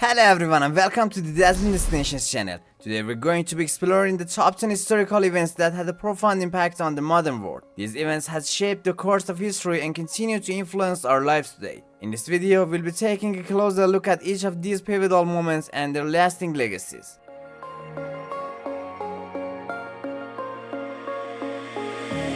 Hello everyone and welcome to the Dazzling Destinations channel. Today we're going to be exploring the top 10 historical events that had a profound impact on the modern world. These events have shaped the course of history and continue to influence our lives today. In this video, we'll be taking a closer look at each of these pivotal moments and their lasting legacies.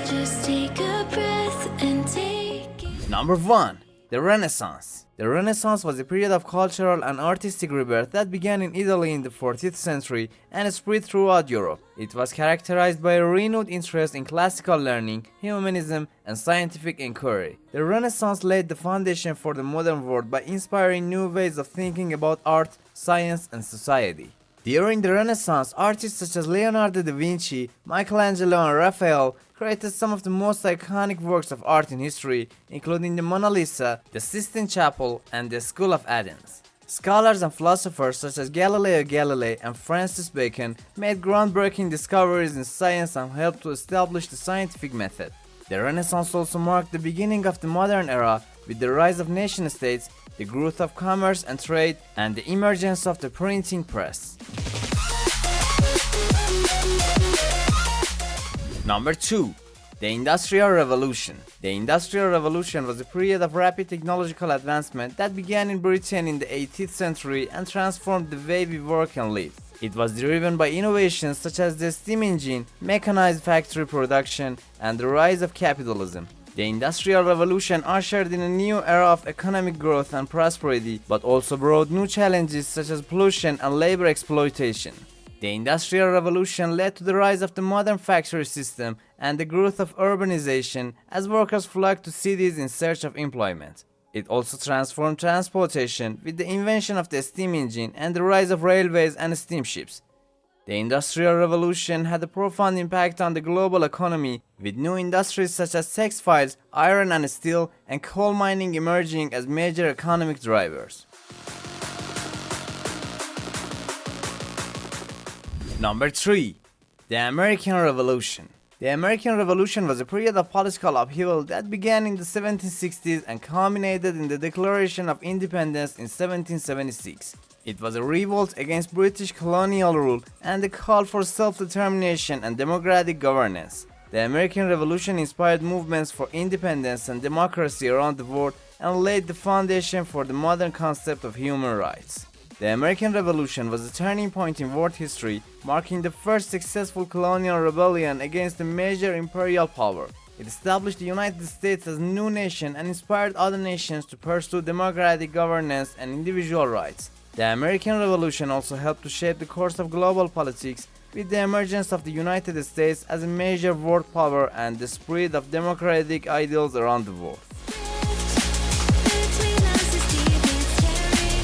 Just take a breath and take it. Number 1. The Renaissance. The Renaissance was a period of cultural and artistic rebirth that began in Italy in the 14th century and spread throughout Europe. It was characterized by a renewed interest in classical learning, humanism, and scientific inquiry. The Renaissance laid the foundation for the modern world by inspiring new ways of thinking about art, science, and society. During the Renaissance, artists such as Leonardo da Vinci, Michelangelo, and Raphael created some of the most iconic works of art in history, including the Mona Lisa, the Sistine Chapel, and the School of Athens. Scholars and philosophers such as Galileo Galilei and Francis Bacon made groundbreaking discoveries in science and helped to establish the scientific method. The Renaissance also marked the beginning of the modern era with the rise of nation-states, the growth of commerce and trade, and the emergence of the printing press. Number 2. The Industrial Revolution. The Industrial Revolution was a period of rapid technological advancement that began in Britain in the 18th century and transformed the way we work and live. It was driven by innovations such as the steam engine, mechanized factory production, and the rise of capitalism. The Industrial Revolution ushered in a new era of economic growth and prosperity, but also brought new challenges such as pollution and labor exploitation. The Industrial Revolution led to the rise of the modern factory system and the growth of urbanization as workers flocked to cities in search of employment. It also transformed transportation with the invention of the steam engine and the rise of railways and steamships. The Industrial Revolution had a profound impact on the global economy, with new industries such as textiles, iron and steel, and coal mining emerging as major economic drivers. Number 3. The American Revolution. The American Revolution was a period of political upheaval that began in the 1760s and culminated in the Declaration of Independence in 1776. It was a revolt against British colonial rule and a call for self-determination and democratic governance. The American Revolution inspired movements for independence and democracy around the world and laid the foundation for the modern concept of human rights. The American Revolution was a turning point in world history, marking the first successful colonial rebellion against a major imperial power. It established the United States as a new nation and inspired other nations to pursue democratic governance and individual rights. The American Revolution also helped to shape the course of global politics, with the emergence of the United States as a major world power and the spread of democratic ideals around the world.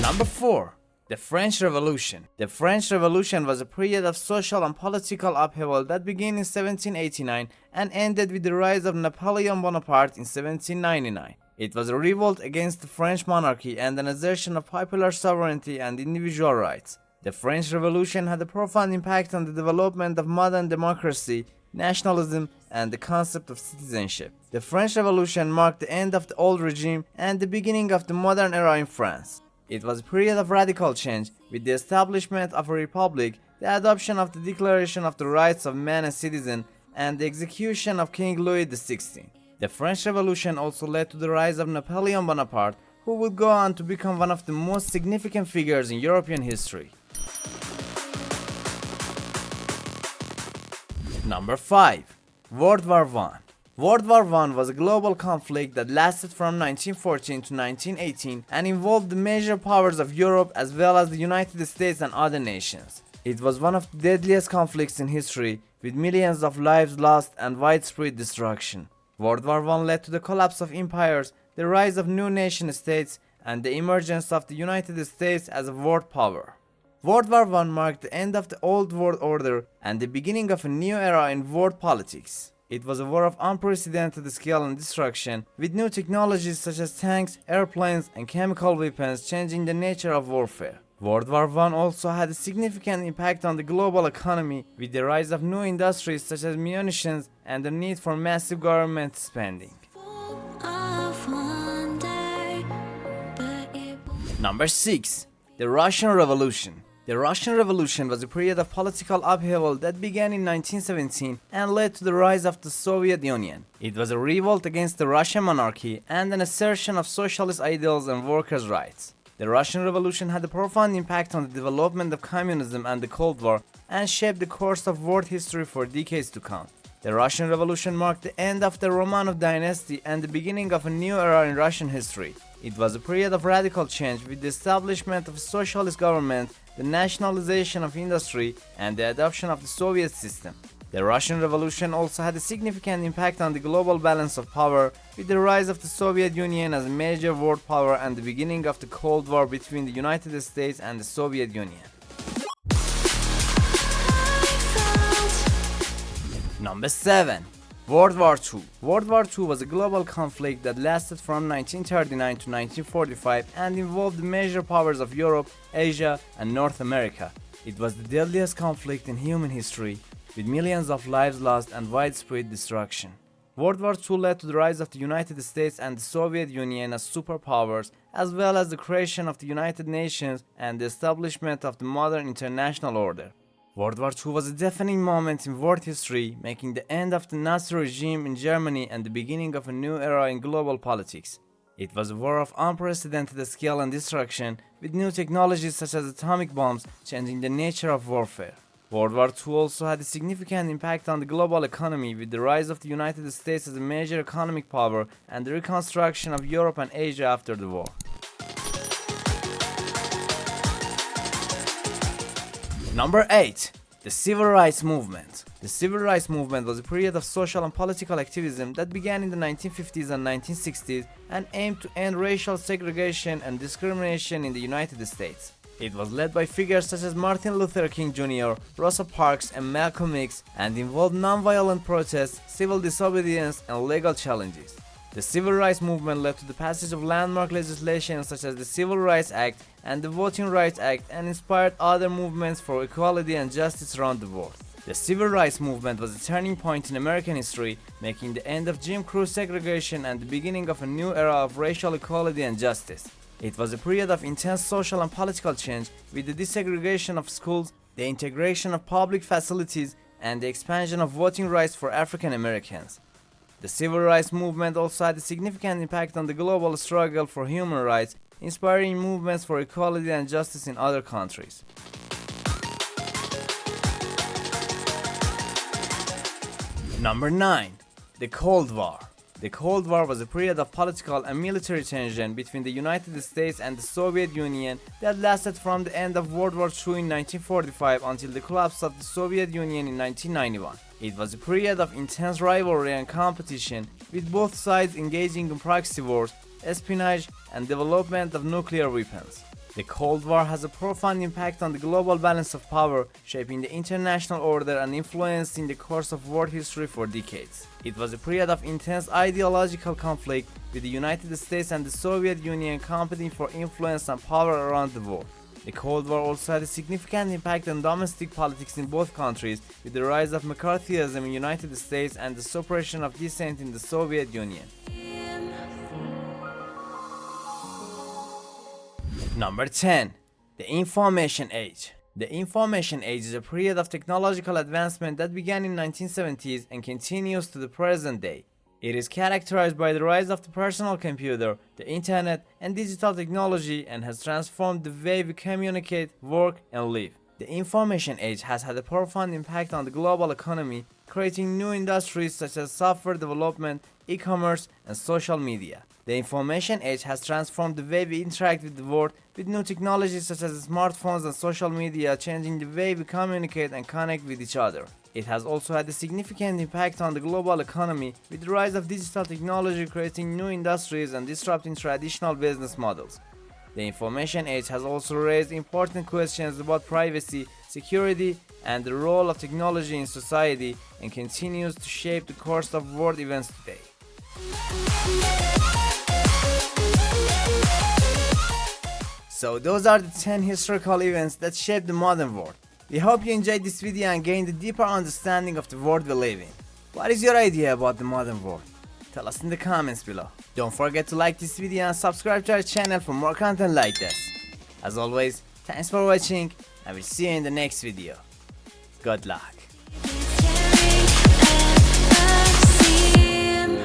Number 4. The French Revolution. The French Revolution was a period of social and political upheaval that began in 1789 and ended with the rise of Napoleon Bonaparte in 1799. It was a revolt against the French monarchy and an assertion of popular sovereignty and individual rights. The French Revolution had a profound impact on the development of modern democracy, nationalism, and the concept of citizenship. The French Revolution marked the end of the old regime and the beginning of the modern era in France. It was a period of radical change, with the establishment of a republic, the adoption of the Declaration of the Rights of Man and Citizen, and the execution of King Louis XVI. The French Revolution also led to the rise of Napoleon Bonaparte, who would go on to become one of the most significant figures in European history. Number 5. World War I. World War I was a global conflict that lasted from 1914 to 1918 and involved the major powers of Europe as well as the United States and other nations. It was one of the deadliest conflicts in history, with millions of lives lost and widespread destruction. World War I led to the collapse of empires, the rise of new nation-states, and the emergence of the United States as a world power. World War I marked the end of the old world order and the beginning of a new era in world politics. It was a war of unprecedented scale and destruction, with new technologies such as tanks, airplanes, and chemical weapons changing the nature of warfare. World War I also had a significant impact on the global economy, with the rise of new industries such as munitions and the need for massive government spending. Number 6. The Russian Revolution. The Russian Revolution was a period of political upheaval that began in 1917 and led to the rise of the Soviet Union. It was a revolt against the Russian monarchy and an assertion of socialist ideals and workers' rights. The Russian Revolution had a profound impact on the development of communism and the Cold War and shaped the course of world history for decades to come. The Russian Revolution marked the end of the Romanov dynasty and the beginning of a new era in Russian history. It was a period of radical change with the establishment of a socialist government, the nationalization of industry, and the adoption of the Soviet system. The Russian Revolution also had a significant impact on the global balance of power, with the rise of the Soviet Union as a major world power and the beginning of the Cold War between the United States and the Soviet Union. Number 7. World War II. World War II was a global conflict that lasted from 1939 to 1945 and involved the major powers of Europe, Asia, and North America. It was the deadliest conflict in human history, with millions of lives lost and widespread destruction. World War II led to the rise of the United States and the Soviet Union as superpowers, as well as the creation of the United Nations and the establishment of the modern international order. World War II was a defining moment in world history, making the end of the Nazi regime in Germany and the beginning of a new era in global politics. It was a war of unprecedented scale and destruction, with new technologies such as atomic bombs changing the nature of warfare. World War II also had a significant impact on the global economy, with the rise of the United States as a major economic power and the reconstruction of Europe and Asia after the war. Number 8. The Civil Rights Movement. The Civil Rights Movement was a period of social and political activism that began in the 1950s and 1960s and aimed to end racial segregation and discrimination in the United States. It was led by figures such as Martin Luther King Jr., Rosa Parks, and Malcolm X, and involved non-violent protests, civil disobedience, and legal challenges. The Civil Rights Movement led to the passage of landmark legislation such as the Civil Rights Act and the Voting Rights Act and inspired other movements for equality and justice around the world. The Civil Rights Movement was a turning point in American history, making the end of Jim Crow segregation and the beginning of a new era of racial equality and justice. It was a period of intense social and political change, with the desegregation of schools, the integration of public facilities, and the expansion of voting rights for African Americans. The Civil Rights Movement also had a significant impact on the global struggle for human rights, inspiring movements for equality and justice in other countries. Number 9. The Cold War. The Cold War was a period of political and military tension between the United States and the Soviet Union that lasted from the end of World War II in 1945 until the collapse of the Soviet Union in 1991. It was a period of intense rivalry and competition, with both sides engaging in proxy wars, espionage, and development of nuclear weapons. The Cold War has a profound impact on the global balance of power, shaping the international order and influencing the course of world history for decades. It was a period of intense ideological conflict, with the United States and the Soviet Union competing for influence and power around the world. The Cold War also had a significant impact on domestic politics in both countries, with the rise of McCarthyism in the United States and the suppression of dissent in the Soviet Union. Number 10. The Information Age. The Information Age is a period of technological advancement that began in the 1970s and continues to the present day. It is characterized by the rise of the personal computer, the internet, and digital technology, and has transformed the way we communicate, work, and live. The Information Age has had a profound impact on the global economy, creating new industries such as software development, e-commerce, and social media. The Information Age has transformed the way we interact with the world, with new technologies such as smartphones and social media changing the way we communicate and connect with each other. It has also had a significant impact on the global economy, with the rise of digital technology creating new industries and disrupting traditional business models. The Information Age has also raised important questions about privacy, security, and the role of technology in society, and continues to shape the course of world events today. So those are the 10 historical events that shaped the modern world. We hope you enjoyed this video and gained a deeper understanding of the world we live in. What is your idea about the modern world? Tell us in the comments below. Don't forget to like this video and subscribe to our channel for more content like this. As always, Thanks for watching, and we'll see you in the next video. Good luck. Seem